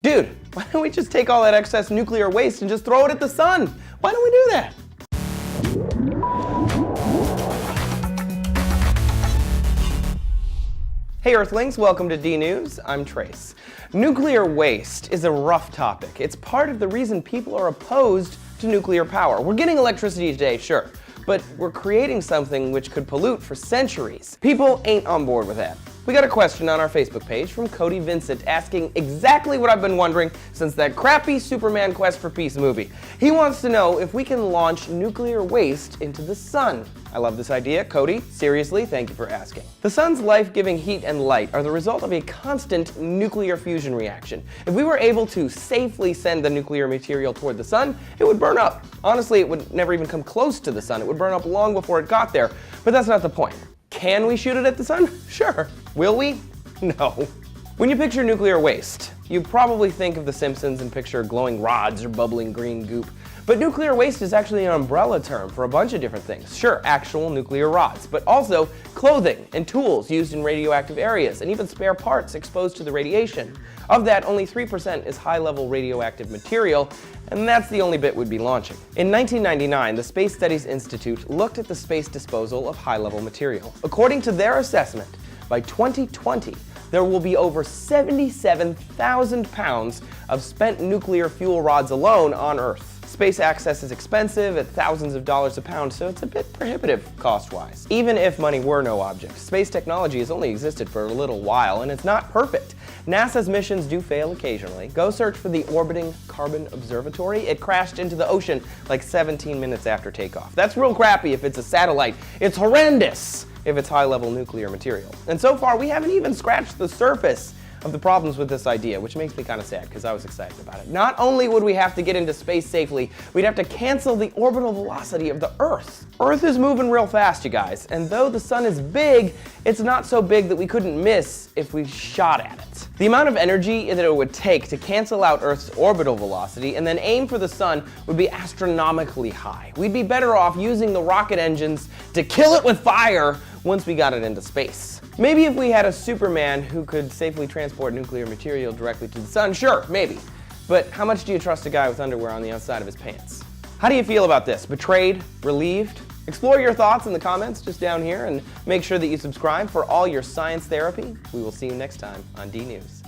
Dude, why don't we just take all that excess nuclear waste and just throw it at the sun? Why don't we do that? Hey Earthlings, welcome to D-News. I'm Trace. Nuclear waste is a rough topic. It's part of the reason people are opposed to nuclear power. We're getting electricity today, sure, but we're creating something which could pollute for centuries. People ain't on board with that. We got a question on our Facebook page from Cody Vincent asking exactly what I've been wondering since that crappy Superman Quest for Peace movie. He wants to know if we can launch nuclear waste into the sun. I love this idea. Cody, seriously, thank you for asking. The sun's life-giving heat and light are the result of a constant nuclear fusion reaction. If we were able to safely send the nuclear material toward the sun, it would burn up. Honestly, it would never even come close to the sun. It would burn up long before it got there, but that's not the point. Can we shoot it at the sun? Sure. Will we? No. When you picture nuclear waste, you probably think of The Simpsons and picture glowing rods or bubbling green goop. But nuclear waste is actually an umbrella term for a bunch of different things. Sure, actual nuclear rods, but also clothing and tools used in radioactive areas, and even spare parts exposed to the radiation. Of that, only 3% is high-level radioactive material, and that's the only bit we'd be launching. In 1999, the Space Studies Institute looked at the space disposal of high-level material. According to their assessment, by 2020, there will be over 77,000 pounds of spent nuclear fuel rods alone on Earth. Space access is expensive at thousands of dollars a pound, so it's a bit prohibitive cost-wise. Even if money were no object, space technology has only existed for a little while, and it's not perfect. NASA's missions do fail occasionally. Go search for the orbiting Carbon Observatory. It crashed into the ocean like 17 minutes after takeoff. That's real crappy if it's a satellite. It's horrendous if it's high-level nuclear material. And so far, we haven't even scratched the surface of the problems with this idea, which makes me kind of sad because I was excited about it. Not only would we have to get into space safely, we'd have to cancel the orbital velocity of the Earth. Earth is moving real fast, you guys, and though the sun is big, it's not so big that we couldn't miss if we shot at it. The amount of energy that it would take to cancel out Earth's orbital velocity and then aim for the sun would be astronomically high. We'd be better off using the rocket engines to kill it with fire once we got it into space. Maybe if we had a Superman who could safely transport nuclear material directly to the sun, sure, maybe. But how much do you trust a guy with underwear on the outside of his pants? How do you feel about this? Betrayed? Relieved? Explore your thoughts in the comments just down here and make sure that you subscribe for all your science therapy. We will see you next time on D-News.